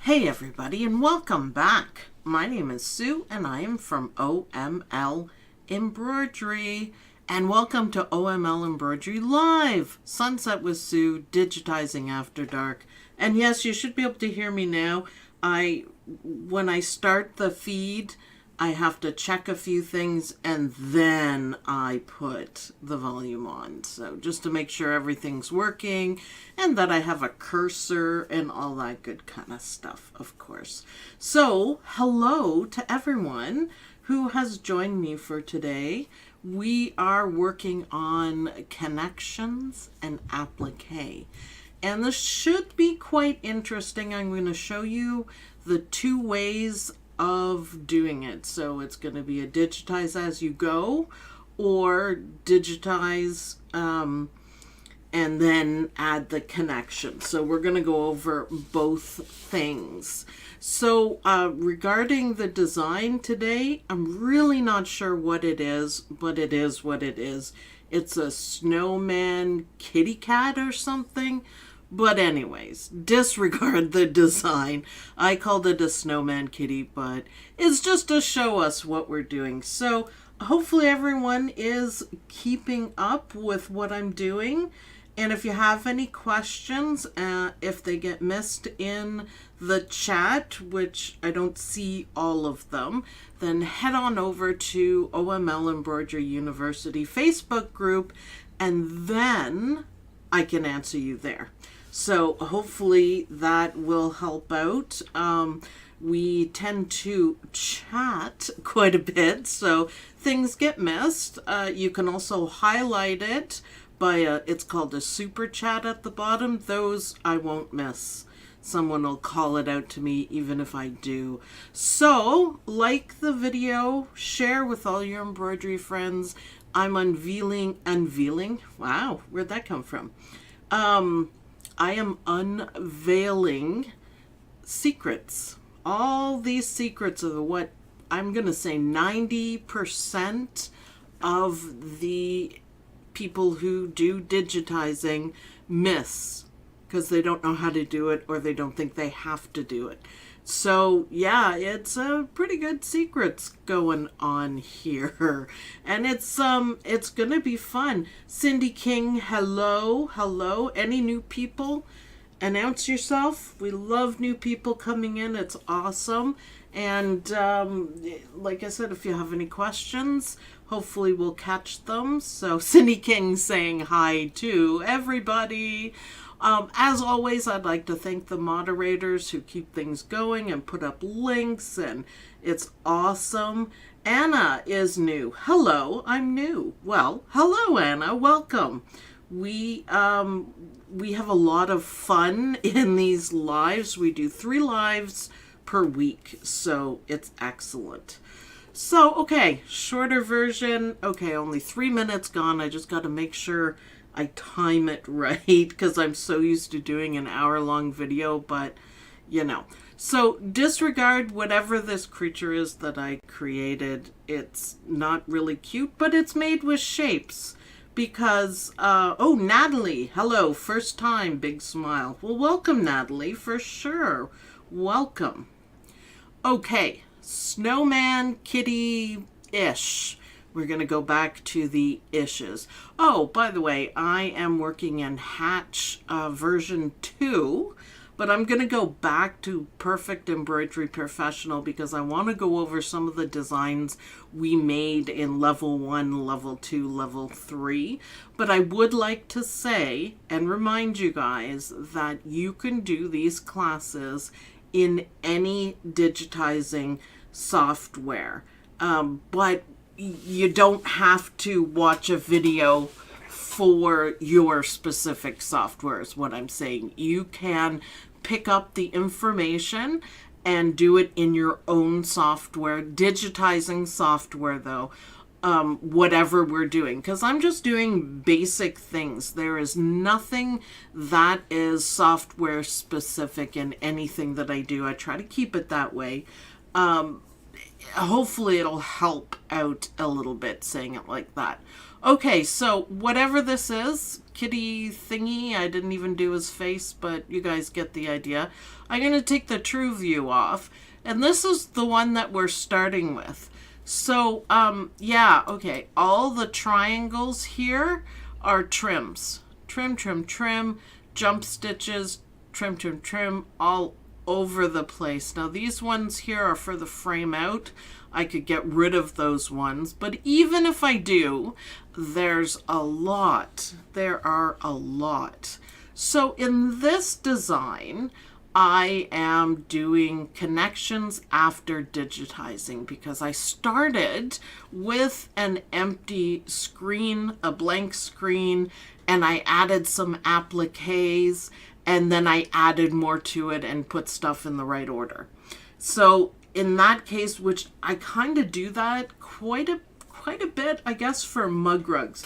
Hey everybody, and welcome back. My name is Sue and I am from OML Embroidery, and welcome to OML Embroidery Live, Sunset with Sue, Digitizing After Dark. And yes, you should be able to hear me now. When I start the feed, I have to check a few things and then I put the volume on. So just to make sure everything's working and that I have a cursor and all that good kind of stuff, of course. So hello to everyone who has joined me for today. We are working on connections and applique. And this should be quite interesting. I'm going to show you the two ways of doing it. So it's going to be a digitize as you go or digitize and then add the connection. So we're going to go over both things. So regarding the design today, I'm really not sure what it is, but it is what it is. It's a snowman kitty cat or something. But anyways, disregard the design. I called it a snowman kitty, but it's just to show us what we're doing. So hopefully everyone is keeping up with what I'm doing. And if you have any questions, if they get missed in the chat, which I don't see all of them, then head on over to OML Embroidery University Facebook group, and then I can answer you there. So hopefully that will help out. We tend to chat quite a bit, so things get missed. You can also highlight it by it's called a super chat at the bottom. Those I won't miss. Someone will call it out to me even if I do. So like the video, share with all your embroidery friends. I'm unveiling. Wow, where'd that come from? I am unveiling secrets. All these secrets of what I'm going to say 90% of the people who do digitizing miss because they don't know how to do it or they don't think they have to do it. So yeah, it's a pretty good secrets going on here, and it's gonna be fun. Cindy King, hello. Any new people? Announce yourself. We love new people coming in. It's awesome. And like I said, if you have any questions, hopefully we'll catch them. So Cindy King saying hi to everybody. As always, I'd like to thank the moderators who keep things going and put up links, and it's awesome. Anna is new. Hello, I'm new. Well, hello, Anna. Welcome. We have a lot of fun in these lives. We do 3 lives per week, so it's excellent. So, okay, shorter version. Okay, only 3 minutes gone. I just got to make sure I time it right because I'm so used to doing an hour-long video, but you know. So disregard whatever this creature is that I created. It's not really cute, but it's made with shapes because, oh, Natalie, hello, first time, big smile. Well, welcome, Natalie, for sure. Welcome. Okay, snowman kitty-ish. We're going to go back to the ishes. Oh, by the way, I am working in Hatch version 2, but I'm going to go back to Perfect Embroidery Professional because I want to go over some of the designs we made in level 1, level 2, level 3. But I would like to say and remind you guys that you can do these classes in any digitizing software. But you don't have to watch a video for your specific software is what I'm saying. You can pick up the information and do it in your own software, digitizing software though, whatever we're doing, because I'm just doing basic things. There is nothing that is software specific in anything that I do. I try to keep it that way. hopefully it'll help out a little bit saying it like that. Okay, so whatever this is, kitty thingy, I didn't even do his face, but you guys get the idea. I'm going to take the true view off, and this is the one that we're starting with. So, yeah, okay, all the triangles here are trims. Trim, trim, trim, jump stitches, trim, trim, trim, all over the place. Now, these ones here are for the frame out. I could get rid of those ones, but even if I do, there's a lot. There are a lot. So in this design, I am doing connections after digitizing because I started with an empty screen, a blank screen, and I added some appliques, and then I added more to it and put stuff in the right order. So in that case, which I kind of do that quite a bit, I guess, for mug rugs.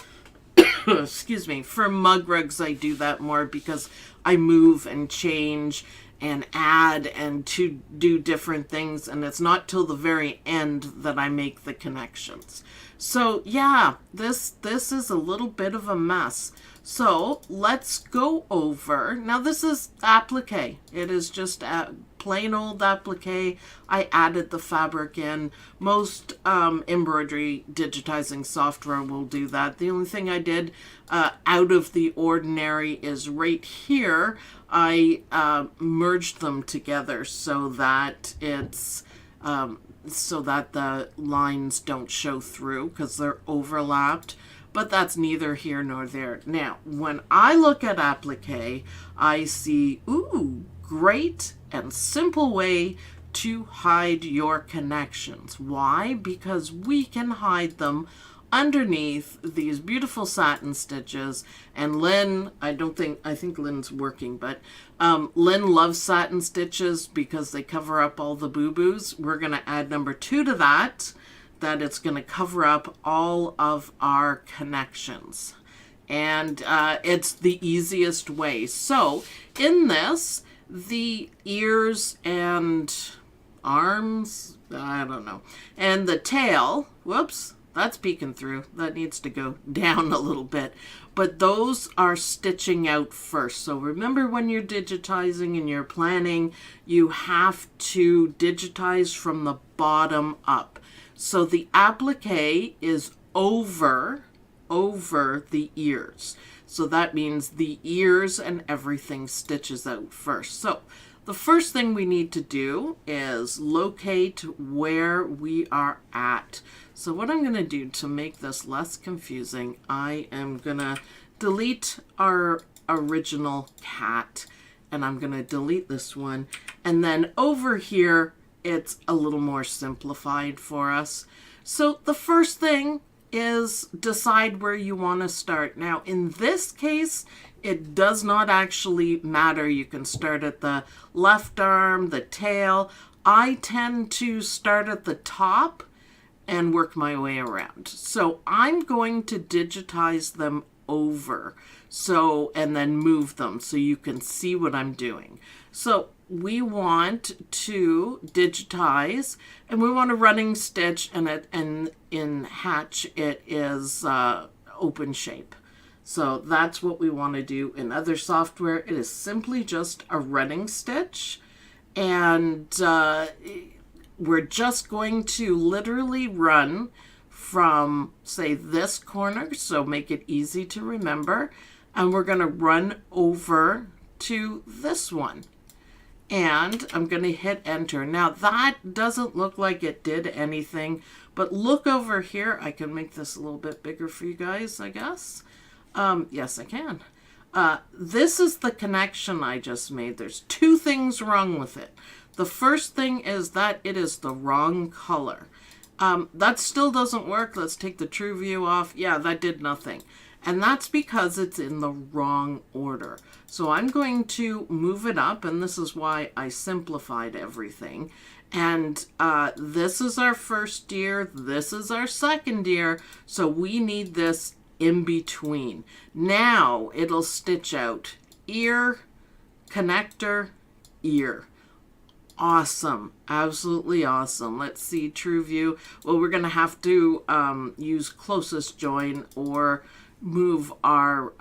Excuse me. For mug rugs, I do that more because I move and change and add and to do different things, and it's not till the very end that I make the connections. So yeah, this is a little bit of a mess. So let's go over, now this is applique. It is just a plain old applique. I added the fabric in. Most embroidery digitizing software will do that. The only thing I did out of the ordinary is right here, I merged them together so that it's so that the lines don't show through because they're overlapped. But that's neither here nor there. Now, when I look at applique, I see, ooh, great and simple way to hide your connections. Why? Because we can hide them underneath these beautiful satin stitches. And Lynn, I think Lynn's working, but Lynn loves satin stitches because they cover up all the boo-boos. We're going to add number 2 to that it's going to cover up all of our connections. And it's the easiest way. So in this, the ears and arms, I don't know, and the tail, whoops, that's peeking through. That needs to go down a little bit. But those are stitching out first. So remember, when you're digitizing and you're planning, you have to digitize from the bottom up. So the applique is over the ears. So that means the ears and everything stitches out first. So the first thing we need to do is locate where we are at. So what I'm going to do to make this less confusing, I am going to delete our original cat, and I'm going to delete this one. And then over here, it's a little more simplified for us. So the first thing is decide where you want to start. Now, in this case, it does not actually matter. You can start at the left arm, the tail. I tend to start at the top and work my way around. So I'm going to digitize them over, and then move them so you can see what I'm doing. So we want to digitize, and we want a running stitch, and in Hatch it is open shape. So that's what we want to do. In other software, it is simply just a running stitch, and we're just going to literally run from, say, this corner, so make it easy to remember, and we're going to run over to this one. And I'm going to hit enter. Now that doesn't look like it did anything, but look over here. I can make this a little bit bigger for you guys, I guess. Yes, I can. This is the connection I just made. There's 2 things wrong with it. The first thing is that it is the wrong color. That still doesn't work. Let's take the true view off. Yeah, that did nothing. And that's because it's in the wrong order. So I'm going to move it up, and this is why I simplified everything. And this is our first ear, this is our second ear, so we need this in between. Now it'll stitch out ear, connector, ear. Awesome. Absolutely awesome. Let's see, true view. Well, we're going to have to use closest join or move our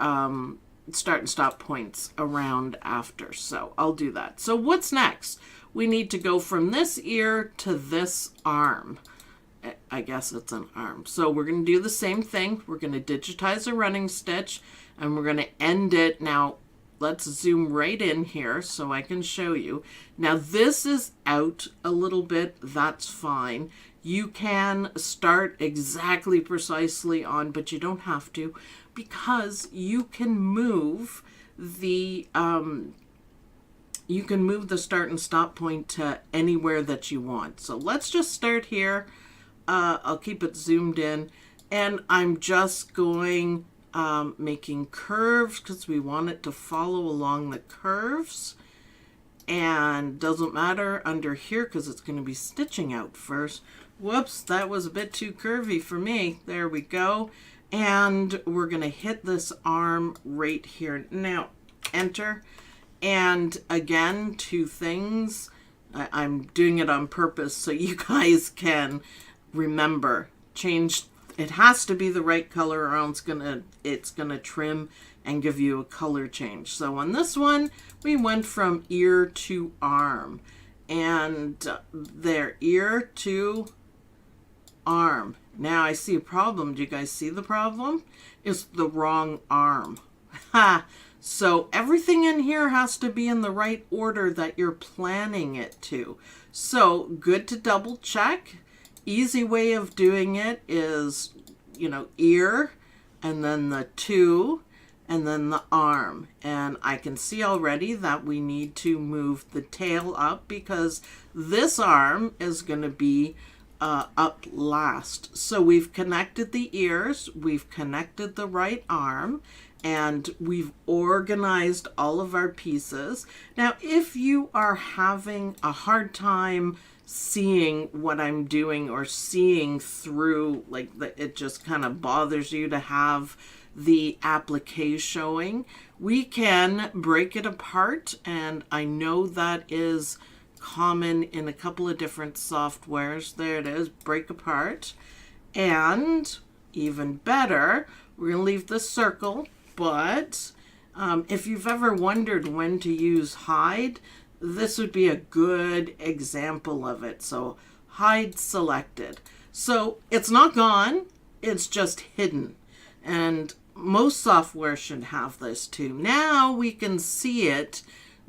start and stop points around after. So I'll do that. So what's next? We need to go from this ear to this arm. I guess it's an arm. So we're going to do the same thing. We're going to digitize a running stitch and we're going to end it. Now, let's zoom right in here so I can show you. Now, this is out a little bit. That's fine. You can start exactly precisely on, but you don't have to, because you can move the start and stop point to anywhere that you want. So let's just start here. I'll keep it zoomed in, and I'm just going making curves because we want it to follow along the curves. And doesn't matter under here because it's going to be stitching out first. Whoops, that was a bit too curvy for me. There we go. And we're going to hit this arm right here. Now, enter. And again, two things. I'm doing it on purpose so you guys can remember. Change. It has to be the right color or else it's gonna trim and give you a color change. So on this one, we went from ear to arm. And there, ear to arm. Now I see a problem. Do you guys see the problem? It's the wrong arm. Ha! So everything in here has to be in the right order that you're planning it to. So good to double check. Easy way of doing it is, ear and then the two and then the arm. And I can see already that we need to move the tail up because this arm is going to be up last. So we've connected the ears, we've connected the right arm, and we've organized all of our pieces. Now, if you are having a hard time seeing what I'm doing or seeing through, it just kind of bothers you to have the applique showing, we can break it apart, and I know that is common in a couple of different softwares. There it is, break apart. And even better, we're going to leave the circle, but if you've ever wondered when to use hide, this would be a good example of it. So hide selected. So it's not gone, it's just hidden. And most software should have this too. Now we can see it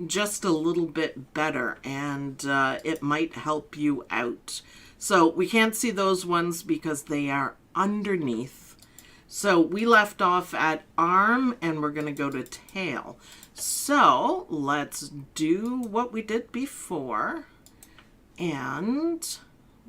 just a little bit better, and it might help you out. So we can't see those ones because they are underneath. So we left off at arm and we're going to go to tail. So let's do what we did before, and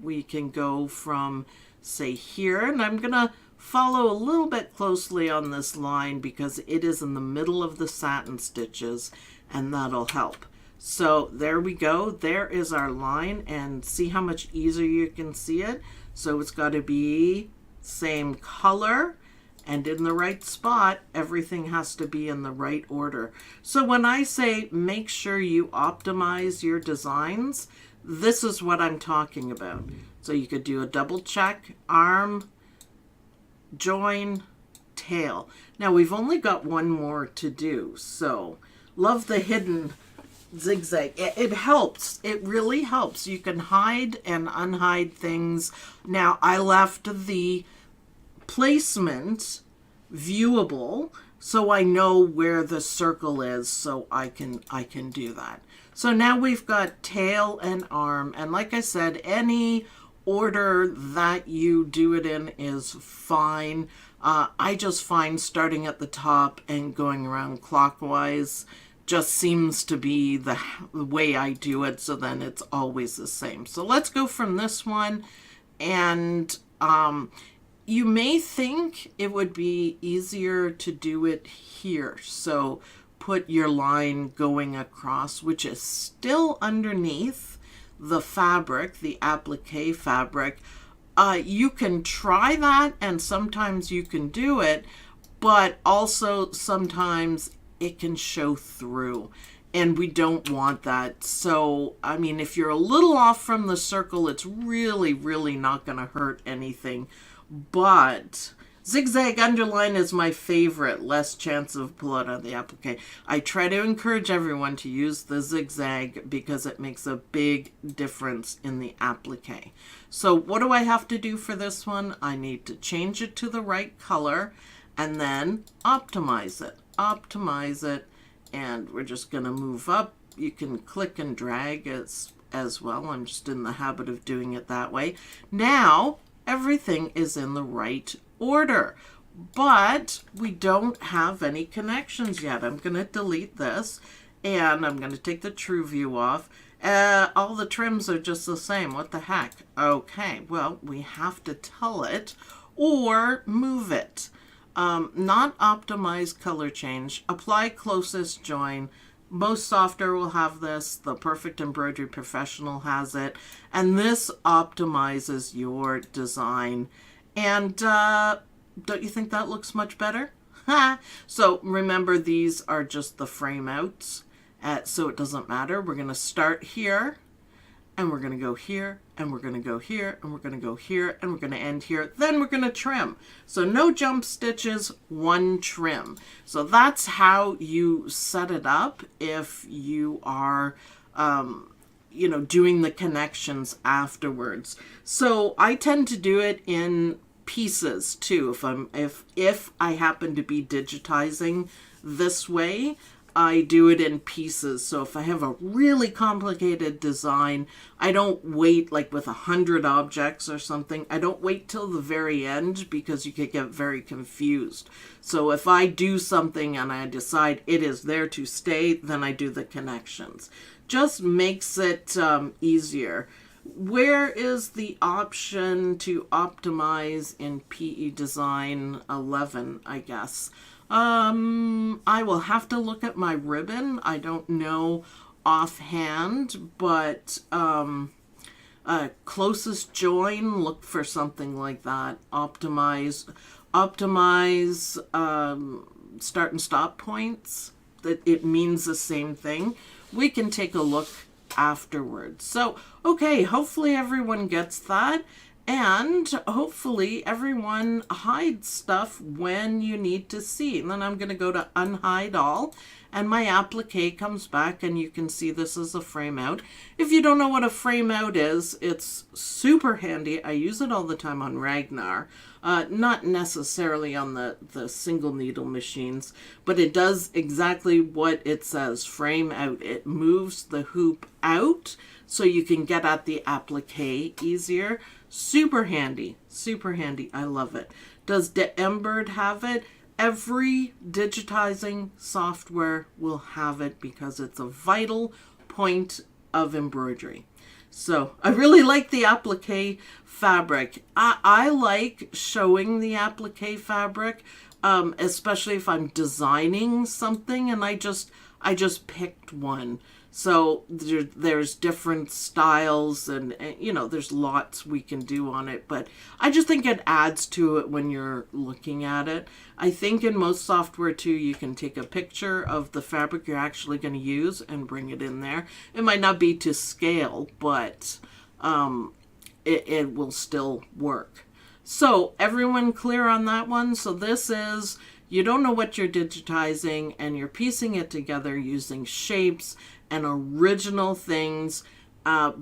we can go from, say, here, and I'm going to follow a little bit closely on this line because it is in the middle of the satin stitches, and that'll help. So there we go. There is our line, and see how much easier you can see it. So it's got to be same color and in the right spot. Everything has to be in the right order. So when I say make sure you optimize your designs, this is what I'm talking about. So you could do a double check, arm, join, tail. Now we've only got one more to do. So love the hidden zigzag. It helps. It really helps. You can hide and unhide things. Now I left the placement viewable so I know where the circle is, so I can do that. So now we've got tail and arm, and like I said, any order that you do it in is fine. I just find starting at the top and going around clockwise just seems to be the way I do it, so then it's always the same. So let's go from this one, and you may think it would be easier to do it here. So put your line going across, which is still underneath the fabric, the applique fabric. You can try that, and sometimes you can do it, but also sometimes it can show through. And we don't want that. So, I mean, if you're a little off from the circle, it's really, really not going to hurt anything. But zigzag underline is my favorite, less chance of pull out on the applique. I try to encourage everyone to use the zigzag because it makes a big difference in the applique. So what do I have to do for this one? I need to change it to the right color and then optimize it. Optimize it. And we're just going to move up. You can click and drag as well. I'm just in the habit of doing it that way. Now, everything is in the right order, but we don't have any connections yet. I'm going to delete this, and I'm going to take the true view off. All the trims are just the same. What the heck? Okay, well, we have to tell it or move it. Not optimize color change, apply closest join. Most software will have this. The Perfect Embroidery Professional has it. And this optimizes your design. And don't you think that looks much better? So remember, these are just the frame outs. So it doesn't matter. We're going to start here. And we're going to go here, and we're going to go here, and we're going to go here, and we're going to end here. Then we're going to trim. So no jump stitches, one trim. So that's how you set it up if you are, doing the connections afterwards. So I tend to do it in pieces too. If I happen to be digitizing this way, I do it in pieces. So if I have a really complicated design, I don't wait like with 100 objects or something. I don't wait till the very end because you could get very confused. So if I do something and I decide it is there to stay, then I do the connections. Just makes it easier. Where is the option to optimize in PEDesign 11, I guess? I will have to look at my ribbon. I don't know offhand, but closest join, look for something like that. Optimize start and stop points. That it means the same thing. We can take a look afterwards. So, okay, hopefully everyone gets that. And hopefully everyone hides stuff when you need to see. And then I'm going to go to unhide all. And my applique comes back and you can see this is a frame out. If you don't know what a frame out is, it's super handy. I use it all the time on Ragnar. Not necessarily on the single needle machines, but it does exactly what it says, frame out. It moves the hoop out so you can get at the applique easier. Super handy, super handy. I love it. Does Embird have it? Every digitizing software will have it because it's a vital point of embroidery. So I really like the applique fabric. I like showing the applique fabric, especially if I'm designing something and I just picked one. So there's different styles and there's lots we can do on it, but I just think it adds to it when you're looking at it. I think in most software too, you can take a picture of the fabric you're actually going to use and bring it in there. It might not be to scale, but it will still work. So everyone clear on that one? So this is, you don't know what you're digitizing and you're piecing it together using shapes and original things.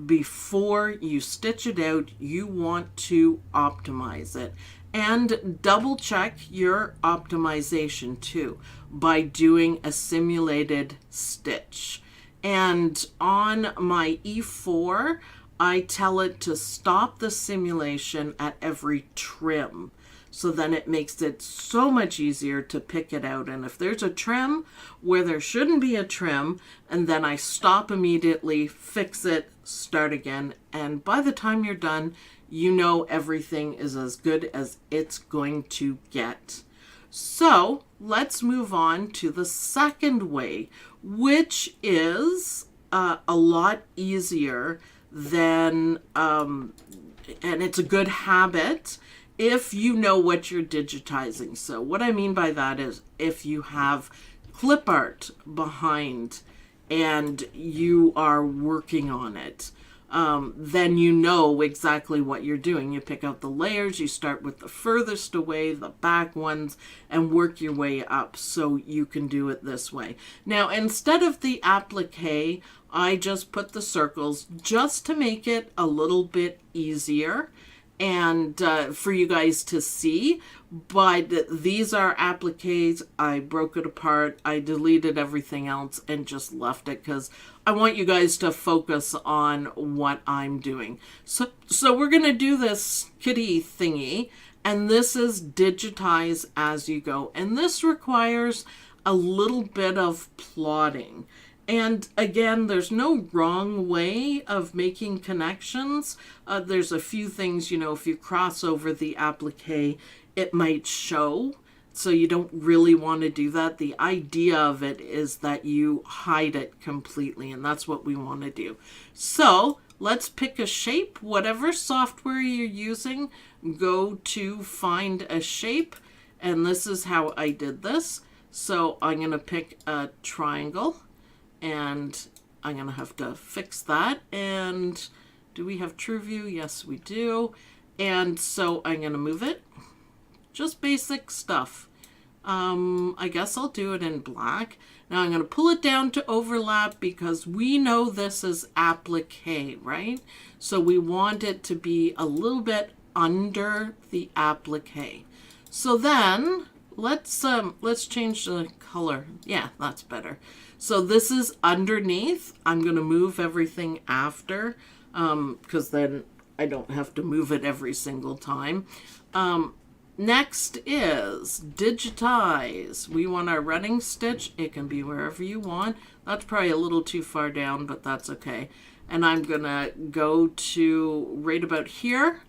Before you stitch it out, you want to optimize it. And double check your optimization too by doing a simulated stitch. And on my E4, I tell it to stop the simulation at every trim. So then it makes it so much easier to pick it out. And if there's a trim where there shouldn't be a trim, and then I stop immediately, fix it, start again. And by the time you're done, you know everything is as good as it's going to get. So let's move on to the second way, which is a lot easier than, and it's a good habit if you know what you're digitizing. So what I mean by that is if you have clip art behind and you are working on it, then you know exactly what you're doing. You pick out the layers, you start with the furthest away, the back ones, and work your way up so you can do it this way. Now, instead of the applique, I just put the circles just to make it a little bit easier and for you guys to see. But these are appliques. I broke it apart. I deleted everything else and just left it because I want you guys to focus on what I'm doing. So we're going to do this kitty thingy, and this is digitize as you go. And this requires a little bit of plotting. And again, there's no wrong way of making connections. There's a few things, you know, if you cross over the applique, it might show. So you don't really want to do that. The idea of it is that you hide it completely, and that's what we want to do. So let's pick a shape. Whatever software you're using, go to find a shape. And this is how I did this. So I'm going to pick a triangle. And I'm going to have to fix that. And do we have true view? Yes, we do. And so I'm going to move it. Just basic stuff. I guess I'll do it in black. Now I'm going to pull it down to overlap because we know this is applique, right? So we want it to be a little bit under the applique. So then let's change the color. Yeah, that's better. So this is underneath. I'm going to move everything after because then I don't have to move it every single time. Next is digitize. We want our running stitch. It can be wherever you want. That's probably a little too far down, but that's okay. And I'm going to go to right about here,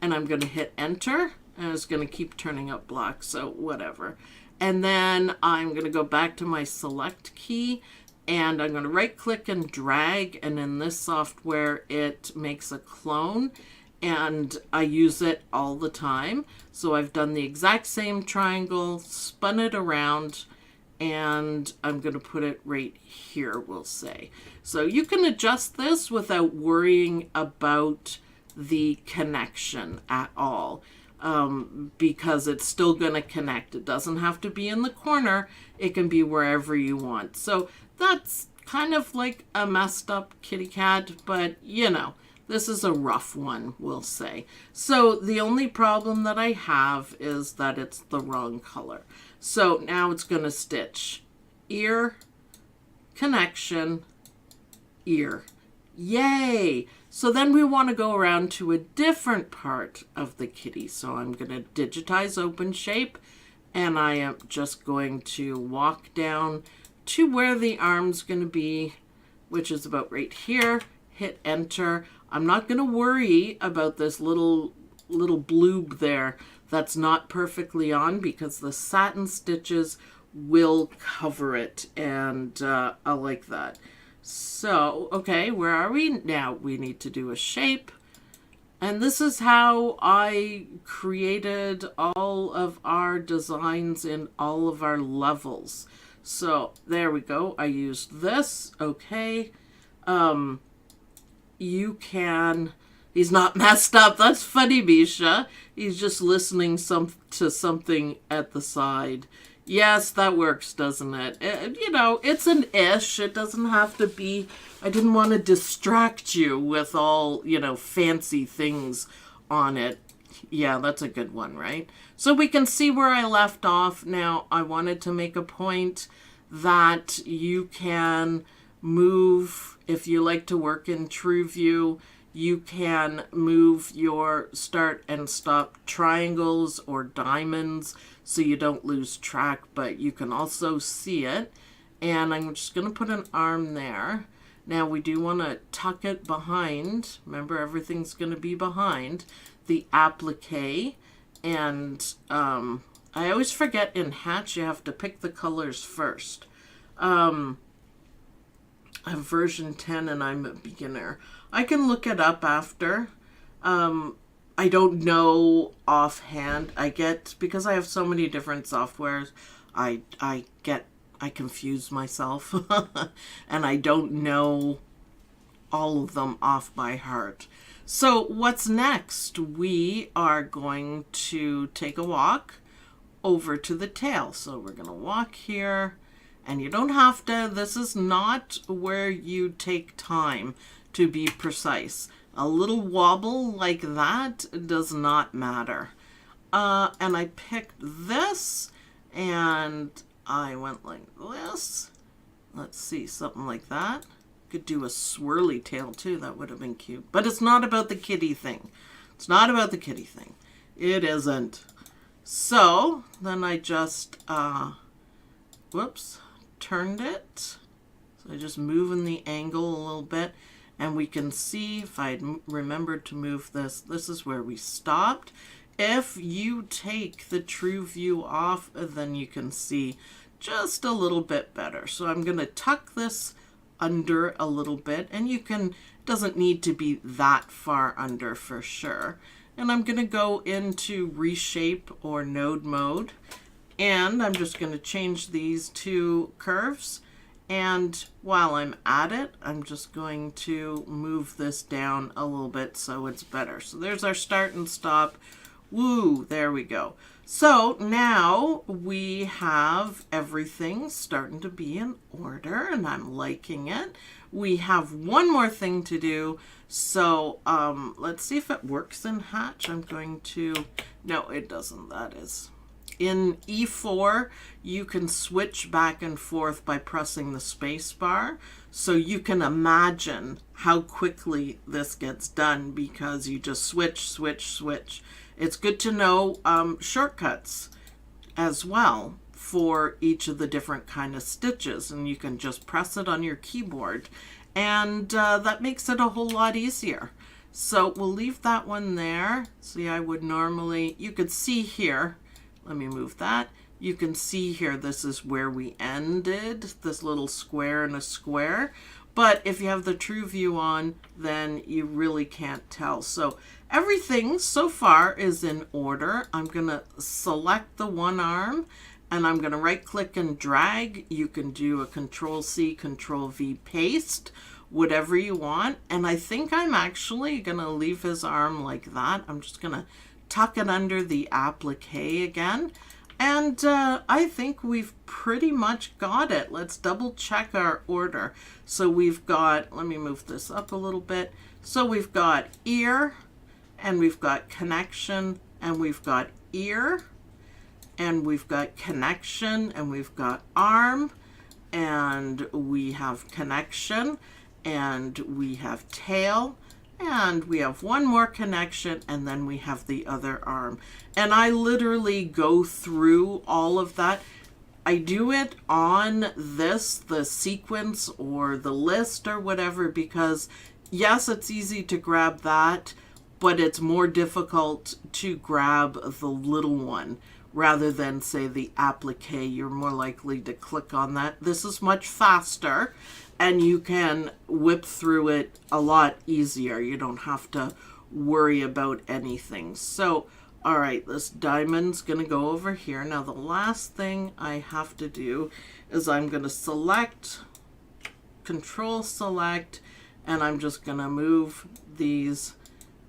and I'm going to hit enter. And it's going to keep turning up black, so whatever. And then I'm going to go back to my select key, and I'm going to right click and drag, and in this software it makes a clone, and I use it all the time. So I've done the exact same triangle, spun it around, and I'm going to put it right here, we'll say. So you can adjust this without worrying about the connection at all. Because it's still going to connect. It doesn't have to be in the corner. It can be wherever you want. So that's kind of like a messed up kitty cat, but you know, this is a rough one, we'll say. So the only problem that I have is that it's the wrong color. So now it's going to stitch ear, connection, ear. Yay! So then we want to go around to a different part of the kitty. So I'm going to digitize open shape, and I am just going to walk down to where the arm's going to be, which is about right here. Hit enter. I'm not going to worry about this little bloob there that's not perfectly on because the satin stitches will cover it, and I like that. So, okay, where are we? Now we need to do a shape. And this is how I created all of our designs in all of our levels. So there we go. I used this. Okay. You can... He's not messed up. That's funny, Misha. He's just listening to something at the side. Yes, that works, doesn't it? You know, it's an ish. It doesn't have to be... I didn't want to distract you with all, you know, fancy things on it. Yeah, that's a good one, right? So we can see where I left off. Now, I wanted to make a point that you can move, if you like to work in True View, you can move your start and stop triangles or diamonds so you don't lose track, but you can also see it. And I'm just going to put an arm there. Now we do want to tuck it behind. Remember, everything's going to be behind the applique. And I always forget in Hatch you have to pick the colors first. I have version 10 and I'm a beginner. I can look it up after. I don't know offhand. Because I have so many different softwares, I get I confuse myself and I don't know all of them off by heart. So what's next? We are going to take a walk over to the tail. So we're going to walk here, and you don't have to, this is not where you take time to be precise. A little wobble like that does not matter. And I picked this and I went like this. Let's see, something like that. Could do a swirly tail too. That would have been cute. But it's not about the kitty thing. It's not about the kitty thing. It isn't. So then I just, whoops, turned it. So I just moving the angle a little bit. And we can see, if I remembered to move this, this is where we stopped. If you take the true view off, then you can see just a little bit better. So I'm going to tuck this under a little bit, and you can, doesn't need to be that far under for sure. And I'm going to go into reshape or node mode, and I'm just going to change these two curves. And while I'm at it, I'm just going to move this down a little bit so it's better. So there's our start and stop. Woo, there we go. So now we have everything starting to be in order, and I'm liking it. We have one more thing to do. So let's see if it works in Hatch. I'm going to, no, it doesn't. That is. In E4, you can switch back and forth by pressing the space bar. So you can imagine how quickly this gets done because you just switch, switch, switch. It's good to know shortcuts as well for each of the different kind of stitches, and you can just press it on your keyboard, and that makes it a whole lot easier. So we'll leave that one there. See, I would normally, you could see here, let me move that. You can see here, this is where we ended, this little square and a square. But if you have the true view on, then you really can't tell. So everything so far is in order. I'm going to select the one arm, and I'm going to right click and drag. You can do a Control-C, Control-V paste, whatever you want. And I think I'm actually going to leave his arm like that. I'm just going to tuck it under the applique again. And I think we've pretty much got it. Let's double check our order. So we've got, let me move this up a little bit. So we've got ear, and we've got connection, and we've got ear, and we've got connection, and we've got arm, and we have connection, and we have tail, and we have one more connection, and then we have the other arm. And I literally go through all of that. I do it on this, the sequence or the list or whatever, because yes, it's easy to grab that, but it's more difficult to grab the little one rather than say the applique. You're more likely to click on that. This is much faster, and you can whip through it a lot easier. You don't have to worry about anything. So, all right, this diamond's gonna go over here. Now the last thing I have to do is I'm gonna select, Control select, and I'm just gonna move these.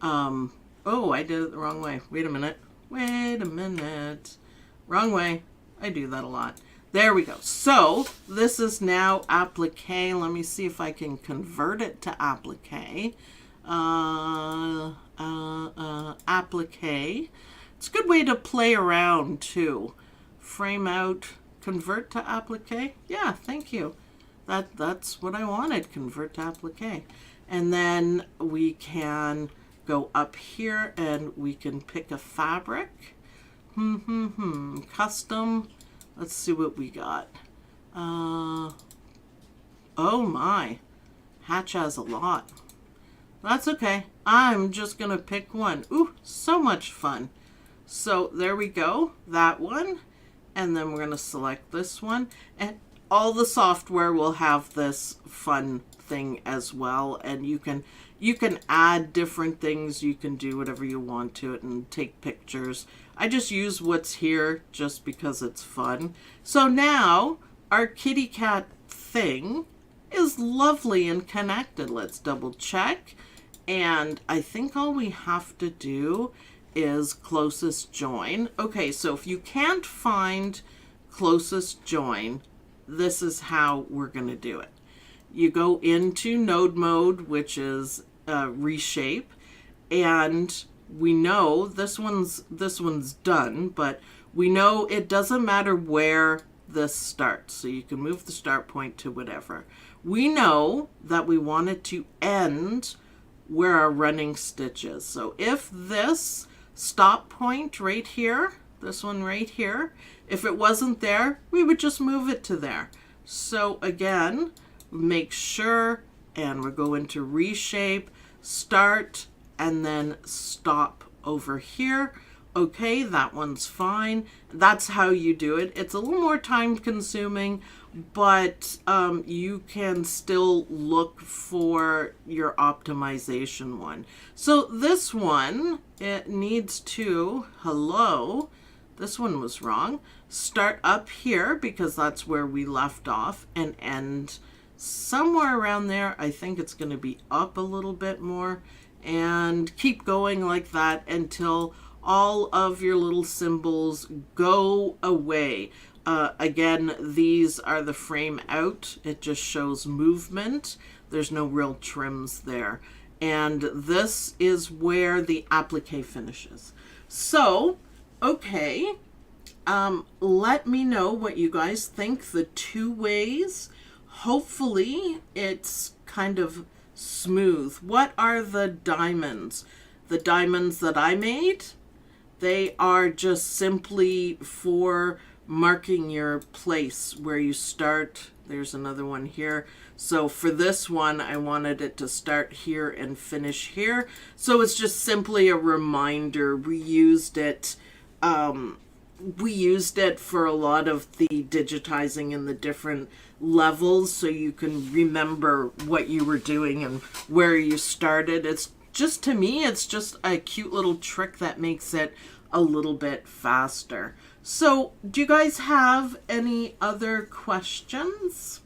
Oh, I did it the wrong way. Wait a minute. Wait a minute. Wrong way. I do that a lot. There we go. So this is now applique. Let me see if I can convert it to applique. Applique. It's a good way to play around too. Frame out, convert to applique. Yeah, thank you. That's what I wanted. Convert to applique. And then we can go up here and we can pick a fabric. Custom. Let's see what we got. Oh my. Hatch has a lot. That's okay. I'm just going to pick one. Ooh, so much fun. So there we go. That one. And then we're going to select this one. And all the software will have this fun thing as well. And you can add different things. You can do whatever you want to it and take pictures. I just use what's here just because it's fun. So now our kitty cat thing is lovely and connected. Let's double check. And I think all we have to do is closest join. Okay, so if you can't find closest join, this is how we're going to do it. You go into node mode, which is reshape, and we know this one's done, but we know it doesn't matter where this starts, so you can move the start point to whatever. We know that we want it to end where our running stitch is. So if this stop point right here, this one right here, if it wasn't there, we would just move it to there. So again, make sure, and we're going to reshape, start, and then stop over here. Okay, that one's fine. That's how you do it. It's a little more time consuming, but you can still look for your optimization one. So this one, it needs to, this one was wrong. Start up here because that's where we left off, and end somewhere around there. I think it's going to be up a little bit more, and keep going like that until all of your little symbols go away. Again, these are the frame out. It just shows movement. There's no real trims there. And this is where the applique finishes. So, okay, let me know what you guys think, the two ways. Hopefully it's kind of smooth. What are the diamonds? The diamonds that I made, they are just simply for marking your place where you start. There's another one here. So for this one, I wanted it to start here and finish here. So it's just simply a reminder. We used it for a lot of the digitizing in the different levels, so you can remember what you were doing and where you started. It's just, to me, it's just a cute little trick that makes it a little bit faster. So do you guys have any other questions?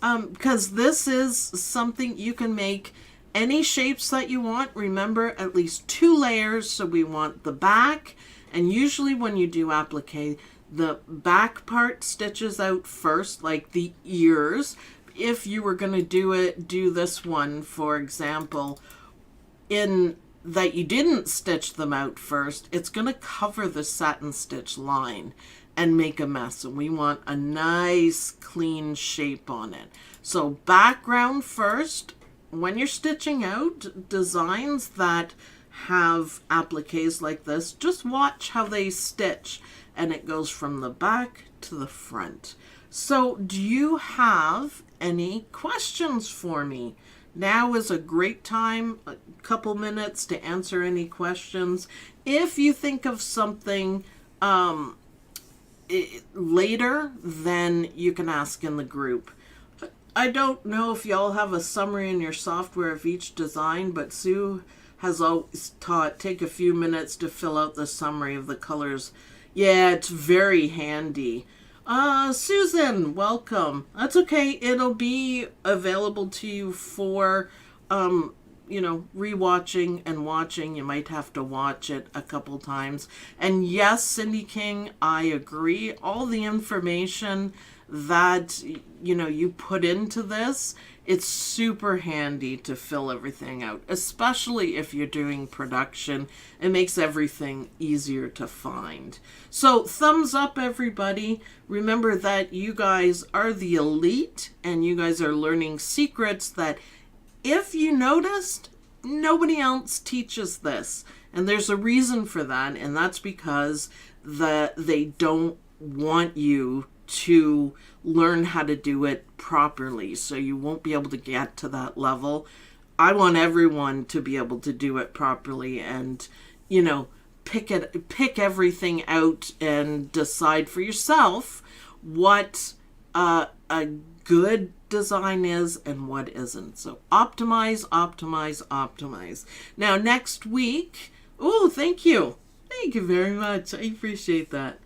Because this is something you can make any shapes that you want. Remember, at least 2 layers. So we want the back, and usually when you do applique, the back part stitches out first, like the ears. If you were going to do this one, for example, in that you didn't stitch them out first, it's going to cover the satin stitch line and make a mess, and we want a nice clean shape on it. So background first. When you're stitching out designs that have appliques like this, just watch how they stitch, and it goes from the back to the front. So do you have any questions for me? Now is a great time, a couple minutes, to answer any questions. If you think of something later, then you can ask in the group. I don't know if y'all have a summary in your software of each design, but Sue has always taught, take a few minutes to fill out the summary of the colors. Yeah, it's very handy. Susan, welcome. That's okay. It'll be available to you for, rewatching and watching. You might have to watch it a couple times. And yes, Cindy King, I agree. All the information that, you put into this, it's super handy to fill everything out, especially if you're doing production. It makes everything easier to find. So thumbs up, everybody. Remember that you guys are the elite, and you guys are learning secrets that, if you noticed, nobody else teaches this. And there's a reason for that, and that's because they don't want you to learn how to do it properly, so you won't be able to get to that level. I want everyone to be able to do it properly, and pick everything out and decide for yourself what a good design is and what isn't. So optimize, optimize, optimize. Now next week, thank you very much, I appreciate that.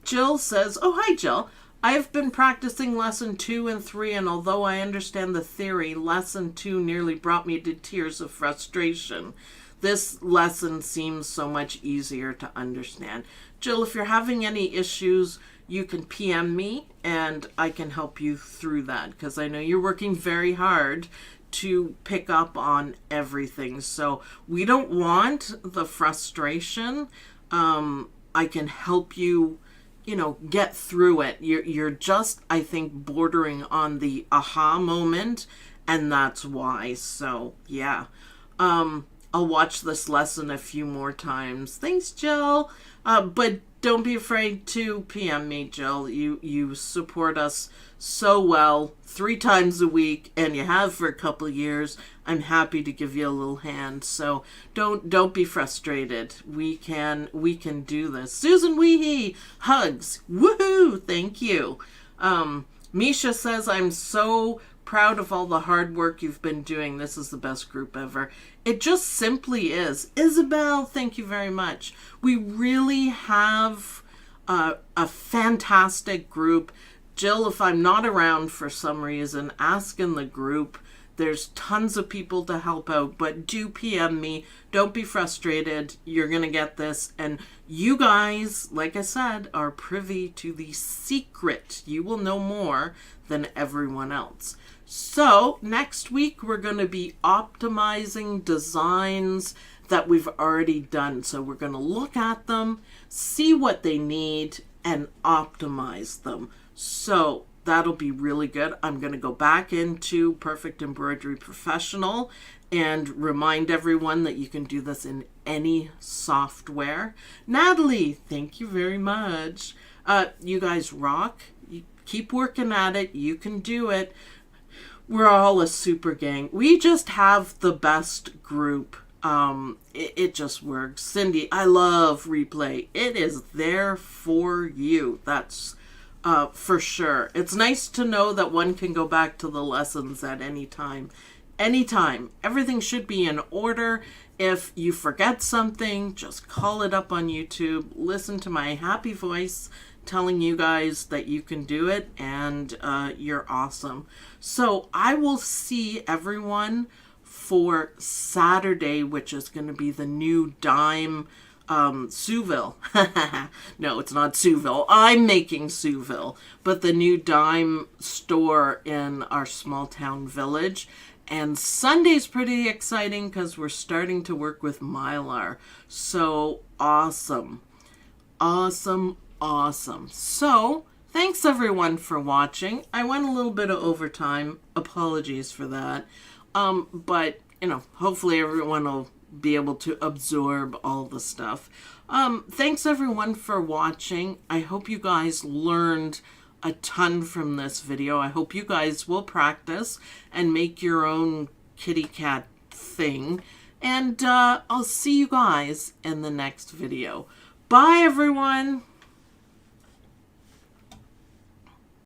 Jill says, oh, hi, Jill. I've been practicing lesson 2 and 3, and although I understand the theory, lesson 2 nearly brought me to tears of frustration. This lesson seems so much easier to understand. Jill, if you're having any issues, you can PM me and I can help you through that, because I know you're working very hard to pick up on everything. So we don't want the frustration. I can help you, get through it. You're just, I think, bordering on the aha moment, and that's why. So yeah, I'll watch this lesson a few more times. Thanks, Jill. But don't be afraid to PM me, Jill. You support us so well 3 times a week, and you have for a couple of years. I'm happy to give you a little hand. So don't be frustrated. We can do this. Susan Weehee, hugs. Woohoo! Thank you. Misha says, I'm so proud of all the hard work you've been doing. This is the best group ever. It just simply is. Isabel, thank you very much. We really have a fantastic group. Jill, if I'm not around for some reason, ask in the group. There's tons of people to help out, but do PM me. Don't be frustrated. You're going to get this. And you guys, like I said, are privy to the secret. You will know more than everyone else. So next week, we're going to be optimizing designs that we've already done. So we're going to look at them, see what they need, and optimize them. So that'll be really good. I'm going to go back into Perfect Embroidery Professional and remind everyone that you can do this in any software. Natalie, thank you very much. You guys rock. You keep working at it. You can do it. We're all a super gang. We just have the best group. It just works. Cindy, I love replay. It is there for you. That's for sure. It's nice to know that one can go back to the lessons at any time. Anytime. Everything should be in order. If you forget something, just call it up on YouTube. Listen to my happy voice telling you guys that you can do it, and you're awesome. So I will see everyone for Saturday, which is going to be the new dime Souville. No, it's not Souville. I'm making Souville, but the new dime store in our small town village. And Sunday's pretty exciting because we're starting to work with Mylar. So awesome. Awesome. Awesome. So thanks everyone for watching. I went a little bit of overtime. Apologies for that. But hopefully everyone will be able to absorb all the stuff. Thanks everyone for watching. I hope you guys learned a ton from this video. I hope you guys will practice and make your own kitty cat thing. And I'll see you guys in the next video. Bye everyone.